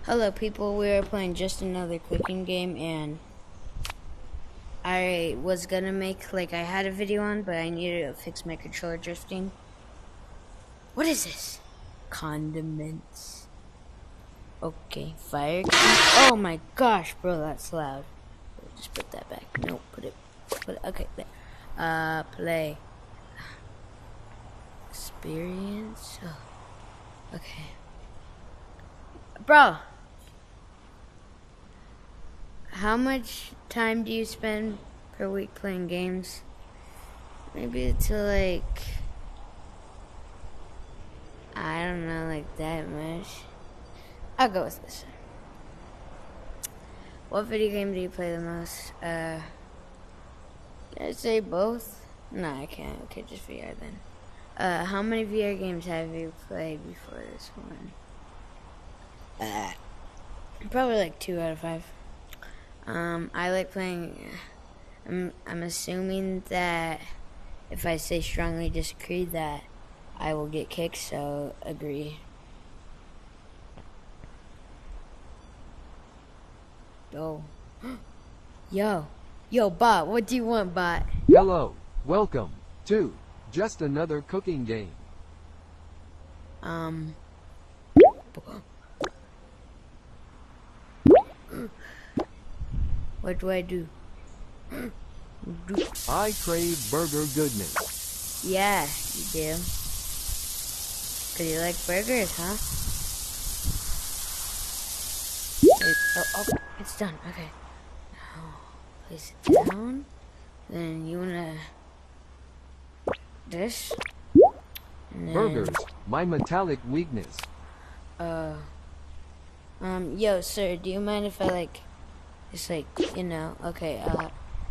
Hello people, we are playing just another cooking game, and I was gonna make, I had a video on, but I needed to fix my controller drifting. What is this? Condiments. Okay, fire. Oh my gosh, bro, that's loud. Just put that back. No, put it, okay, there. Play. Experience. Oh. Okay. Bro. How much time do you spend per week playing games? Maybe it's I don't know, that much. I'll go with this. What video game do you play the most? Can I say both? No, I can't. Okay, just VR then. How many VR games have you played before this one? Probably 2 out of 5. I like playing. I'm assuming that if I say strongly disagree, that I will get kicked. So agree. Oh, yo, bot. What do you want, bot? Hello, welcome to just another cooking game. What do I do? I crave burger goodness. Yeah, you do. 'Cause you like burgers, huh? Oh, it's done. Okay. Now, place it down. Then you wanna this. And then, Burgers, my metallic weakness. Yo, sir, do you mind if I just okay,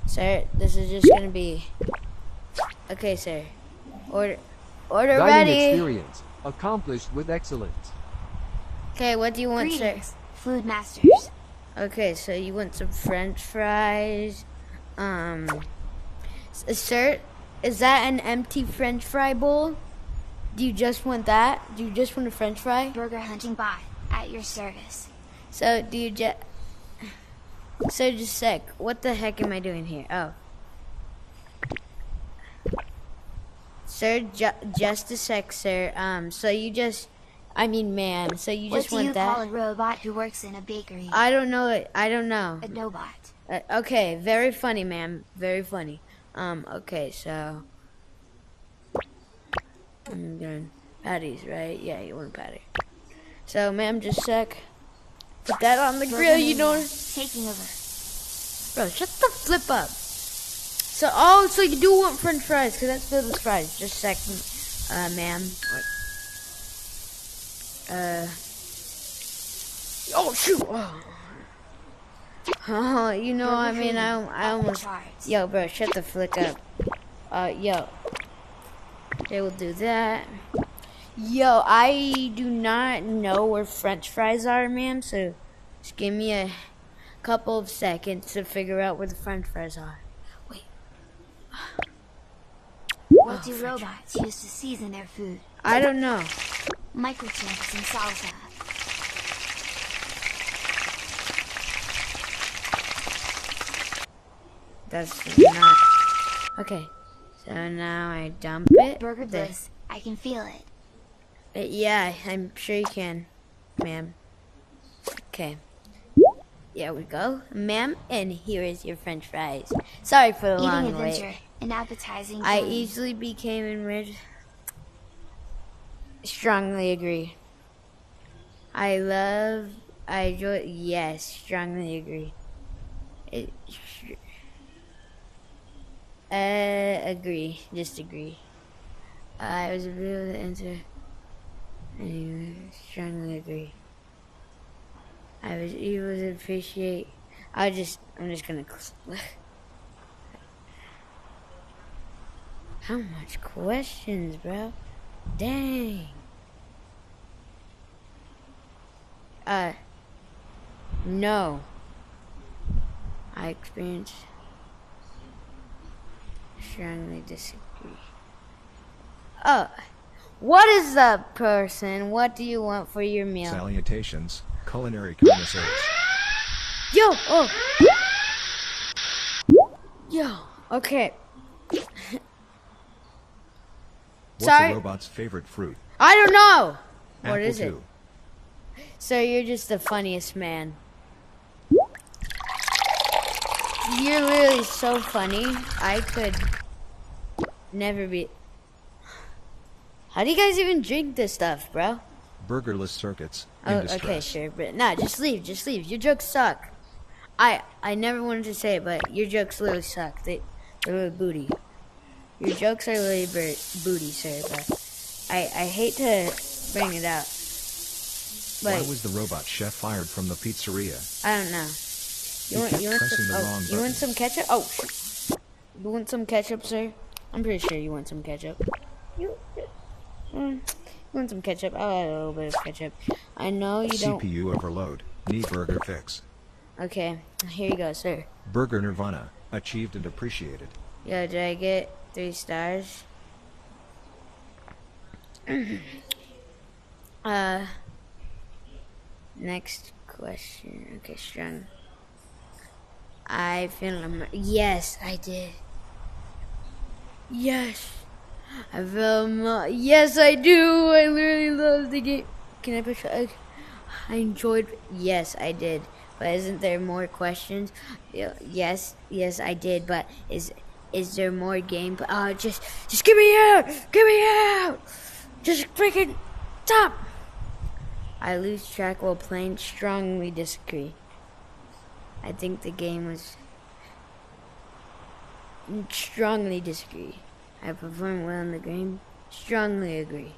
sir, this is just gonna be, okay, sir, order Dining ready. experience, accomplished with excellence. Okay, what do you want, Greetings, sir? Food Masters. Okay, so you want some French fries, sir, is that an empty French fry bowl? Do you just want that? Do you just want a French fry? Burger hunting bot at your service. So do you just... So just a sec. What the heck am I doing here? Oh. Sir, just a sec, sir. So you just... man, so you just want that? What do you call a robot who works in a bakery? I don't know it. I don't know. A Nobot. Okay, very funny, ma'am. Very funny. Okay, so... I'm doing patties, right? Yeah, you want a patty. So, ma'am, just a sec. Put that on the grill, you know. Taking over. Bro, shut the flip up. So you do want French fries, because that's filled with fries. Just a second, ma'am. Oh, shoot. Oh, you know, I almost... Yo, bro, shut the flick up. Yo. Okay, we'll do that. Yo, I do not know where French fries are, man, so just give me a couple of seconds to figure out where the French fries are. Wait. What do robots use to season their food? I don't know. Microchips and salsa. That's not... Okay, so now I dump it. Burger bliss. I can feel it. Yeah, I'm sure you can, ma'am. Okay. Here we go, ma'am, and here is your French fries. Sorry for the long adventure, wait. an appetizing I game. easily became enriched. Strongly agree. Yes, strongly agree. Agree, disagree. I was able to enter. Anyway, strongly agree. I was able to appreciate. I'm just gonna. How much questions, bro? Dang. No. I experienced. Strongly disagree. What is up, person? What do you want for your meal? Salutations, culinary connoisseurs. Yo! Oh! Yo! Okay. What's Sorry? a robot's favorite fruit? I don't know! What Apple is it? too. Sir, you're just the funniest man. You're really so funny. I could never be... How do you guys even drink this stuff, bro? Burgerless circuits. In Oh, okay, distress. sure, but nah, just leave, Your jokes suck. I never wanted to say it, but your jokes literally suck. They're really booty. Your jokes are really booty, sir, but I hate to bring it out. Why But was the robot chef fired from the pizzeria? I don't know. He kept pressing the wrong You want button. some ketchup? Oh, shoot. You want some ketchup, sir? I'm pretty sure you want some ketchup. You want some ketchup? I'll add a little bit of ketchup. I know you don't. CPU overload. Need burger fix. Okay, here you go, sir. Burger Nirvana. Achieved and appreciated. Yo, did I get 3 stars? Next question. Okay, strong. I feel yes, I did. Yes. I feel yes, I do. I really love the game. Can I push? I enjoyed. Yes, I did. But isn't there more questions? Yes, I did. But is there more game? Just get me out! Get me out! Just freaking stop! I lose track while playing. Strongly disagree. I think the game was... Strongly disagree. I performed well in the game. Strongly agree.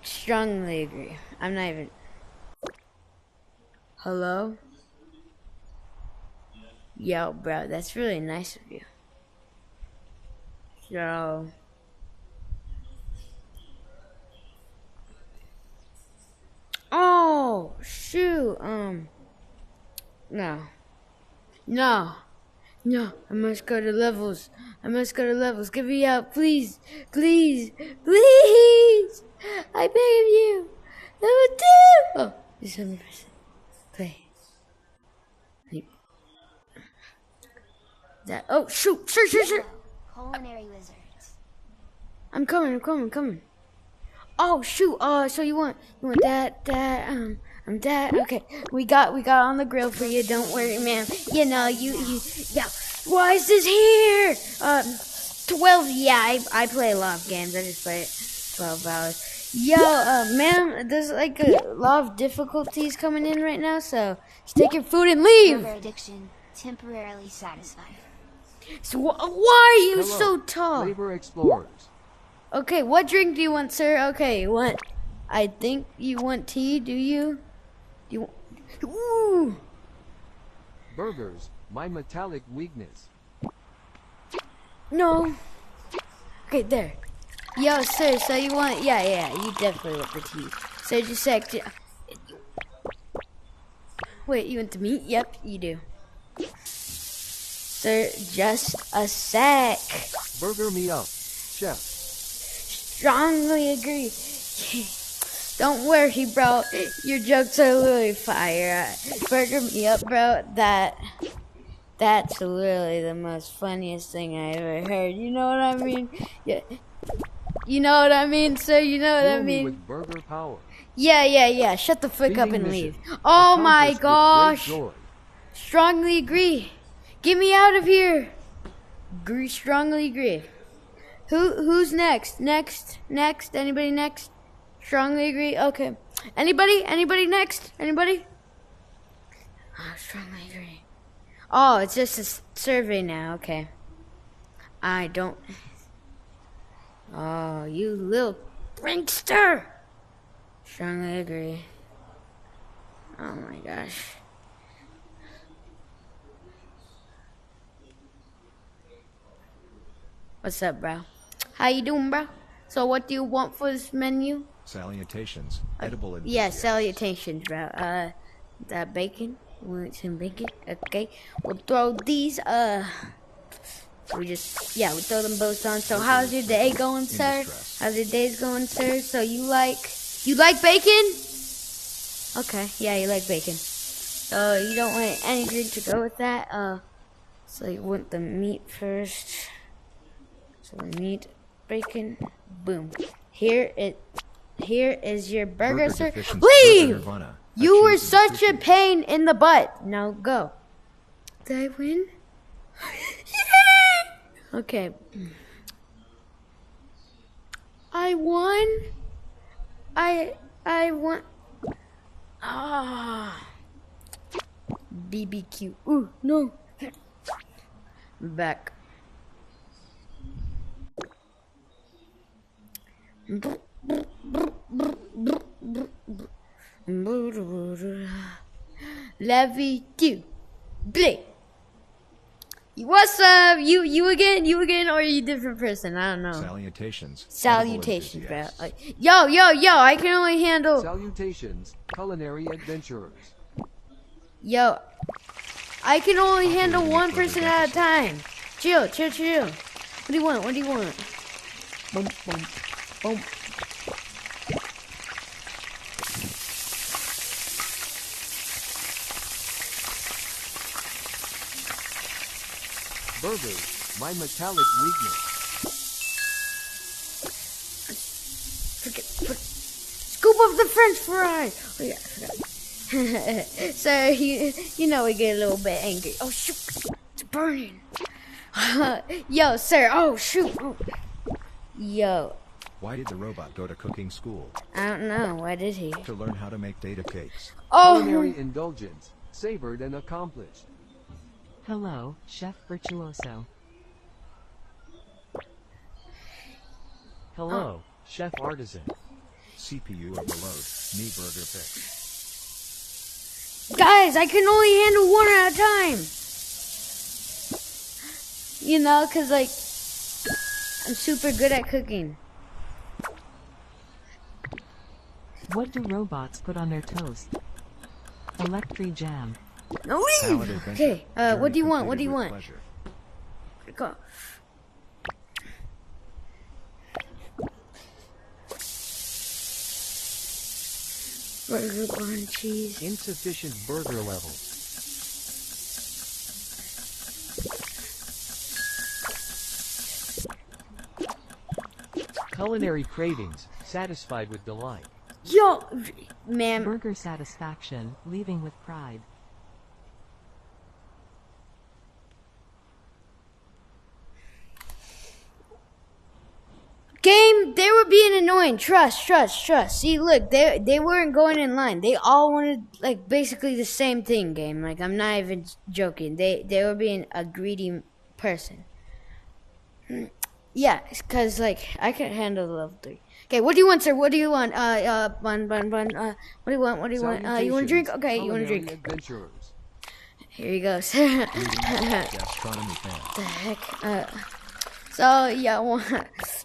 Strongly agree. I'm not even... Hello? Yo, bro, that's really nice of you. So... Oh, shoot, no. No, I must go to levels. Get me out, please. Please. I beg of you. Level 2. Oh, there's 7%. Play. That. Oh, shoot. Sure. Culinary wizards. I'm coming. Oh, shoot. So you want that, that. Okay, we got on the grill for you. Don't worry, man. You know, yeah. Why is this here? 12. Yeah, I play a lot of games. I just play it 12 hours. Yo, ma'am, there's like a lot of difficulties coming in right now, so just take your food and leave. Burger addiction temporarily satisfied. So why are you Hello, so tall? Flavor Explorers. Okay, what drink do you want, sir? Okay, what? I think you want tea, do you? Ooh! Burgers, my metallic weakness. No. Okay, there. Yo, sir, so you want... Yeah, you definitely want the tea. So just a sec. Wait, you want the meat? Yep, you do. Sir, just a sec. Burger me up, chef. Strongly agree. Don't worry, bro. Your jokes are literally fire. Burger me up, bro. That's literally the most funniest thing I ever heard. You know what I mean? Yeah. You know what I mean, sir? You know what I Fuel me mean? with burger power. Yeah. Shut the frick up Feeding and mission. leave. Oh my Accomplished with gosh. great joy. Strongly agree. Get me out of here. Strongly agree. Who's next? Next? Anybody next? Strongly agree. Okay. Anybody next? Anybody? Oh, strongly agree. Oh, it's just a survey now. Okay. I don't. Oh, you little prankster. Strongly agree. Oh my gosh. What's up, bro? How you doing, bro? So what do you want for this menu? Salutations. Edible and Yeah, salutations, bro. That bacon. Want some bacon? Okay. We'll throw these So we throw them both on. So how's your day going, sir? How's your day's going, sir? So you like bacon? Okay, yeah, you like bacon. So you don't want any drink to go with that. So you want the meat first. So the meat, bacon, boom. Here is your burger, sir. Leave! You were such a pain in the butt. Now go. Did I win? Yay! Okay. I won. I won. BBQ. Ooh, no. Back. Levy two. Blay. What's up? You again, or are you a different person? I don't know. Salutations, bro. Yo, I can only handle. Salutations, culinary adventurers. Yo, I can only handle one person at a time. Chill. What do you want? Boom, boom, boom. Burgers, my metallic weakness. Scoop up the French fry. Oh yeah, I forgot. So you know we get a little bit angry. Oh shoot, it's burning. Yo, sir. Oh shoot. Oh. Yo. Why did the robot go to cooking school? I don't know. Why did he? To learn how to make data cakes. Oh. Culinary indulgence, savored and accomplished. Hello, Chef Virtuoso. Hello, Chef Artisan. CPU overload. Me burger fix. Guys, I can only handle one at a time. You know, cause like I'm super good at cooking. What do robots put on their toast? Electric jam. No leave. Okay. What do you want? Go. Burger, bun, cheese. Insufficient burger levels. Culinary cravings, satisfied with delight. Yo, ma'am. Burger satisfaction, leaving with pride. Game, they were being annoying. Trust. See, look, they weren't going in line. They all wanted, like, basically the same thing, game. Like, I'm not even joking. They were being a greedy person. Yeah, because, like, I can handle the level 3. Okay, what do you want, sir? What do you want? Bun. What do you want? You want a drink? Okay, you want a drink. Adventurers. Here you go, sir. Gastronomy fan. The heck? So, yeah,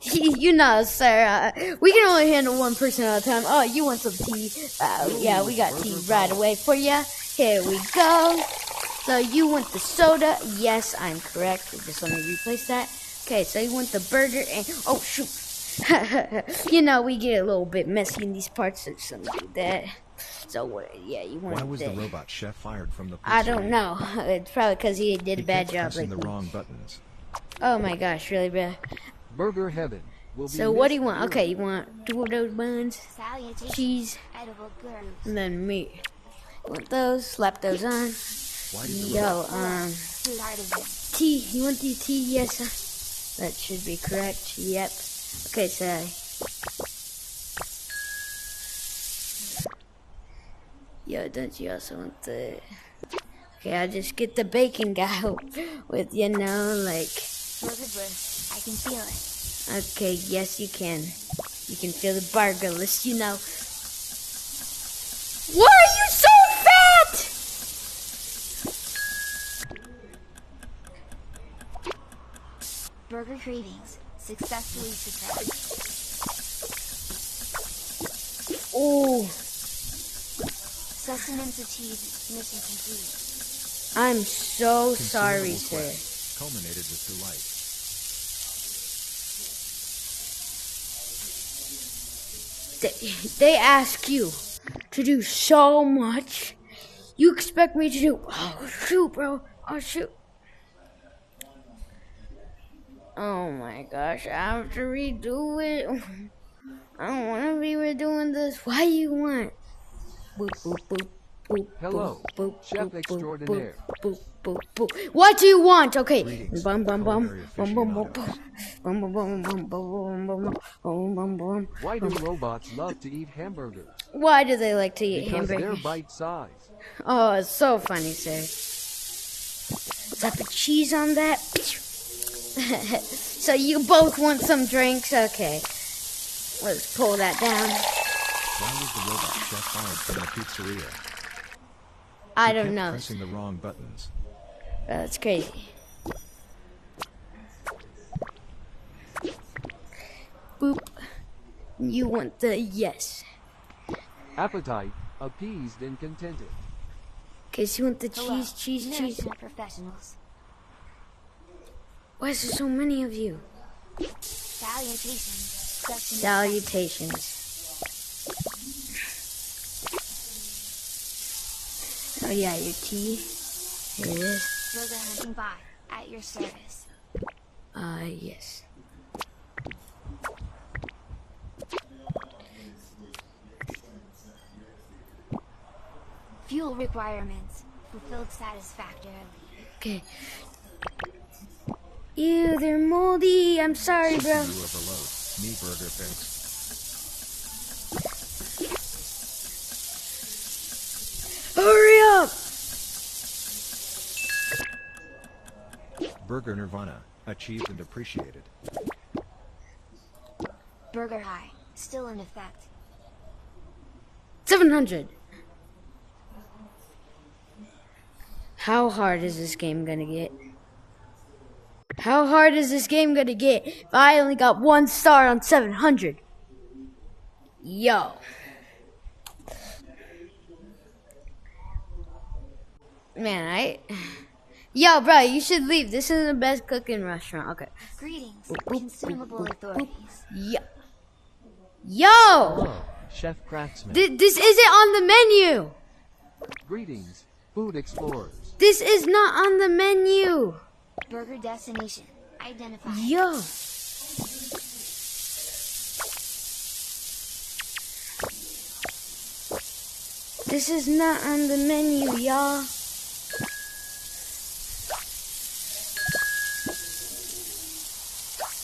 you know, sir, we can only handle one person at a time. Oh, you want some tea? Yeah, we got tea right away for you. Here we go. So, you want the soda? Yes, I'm correct. Just let me replace that. Okay, so you want the burger and... Oh, shoot. You know, we get a little bit messy in these parts, so something like that. So, yeah, you want Why was the robot chef fired from the pizzeria? I don't know. It's probably because he did a bad job. Pressing the wrong buttons. Oh my gosh, really bad. Burger heaven. Will be So what do you want? Okay, you want 2 of those buns, Salutations, cheese, edible gurus. and then meat. You want those? Slap those on. Why did the Yo, Food artisan. tea. You want the tea? Yes, sir. That should be correct. Yep. Okay, so. Yo, don't you also want the... Okay, I'll just get the bacon guy with, you know, like... Burger bliss. I can feel it. Okay, yes you can. You can feel the burger list, you know. Why are you so fat? Burger cravings successfully suppressed. Oh, Sustenance achieved. Mission complete. I'm so sorry, Consumable sir. quest culminated with delight. they ask you to do so much. You expect me to do? Oh shoot, bro! Oh shoot! Oh my gosh! I have to redo it. I don't want to be redoing this. Why you want? Boop boop boop boop. Hello, boop, Chef boop, Extraordinaire. Boop, boop, boop. What do you want? Okay. Greetings, Bum bum bum culinary bum bum bum aficionados. bum bum bum bum bum bum bum bum bum. Why do robots love to eat hamburgers? Why do they like to eat Because they're hamburgers? bite-sized. Oh, it's so funny, sir. Slap the cheese on that. So you both want some drinks? Okay. Let's pull that down. Why was the robot chef fired from the pizzeria? I He don't kept know. pressing the wrong buttons. That's crazy. Boop. You want the yes. Appetite, appeased and contented. Okay, so you want the Hello, cheese. nourishment professionals. Why is there so many of you? Salutations. Salutations. Oh yeah, your tea. Here it is. Burger hunting bot at your service. Yes. Fuel requirements fulfilled satisfactorily. Okay. Ew, they're moldy. I'm sorry, bro. CPU overload. Me burger fix. Hurry up! Burger Nirvana. Achieved and appreciated. Burger high. Still in effect. 700. How hard is this game gonna get? How hard is this game gonna get if I only got 1 star on 700? Yo. Man, Yo, bro, you should leave. This is the best cooking restaurant. Okay. Greetings, consumable authorities. Yo! Hello, Chef Craftsman. This isn't on the menu! Greetings, food explorers. This is not on the menu! Burger destination identified. Yo! This is not on the menu, y'all.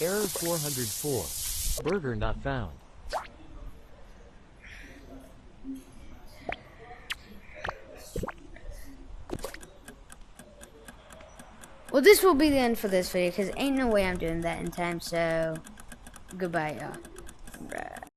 Error 404. Burger not found. Well, this will be the end for this video, because ain't no way I'm doing that in time, so goodbye, y'all. Bruh.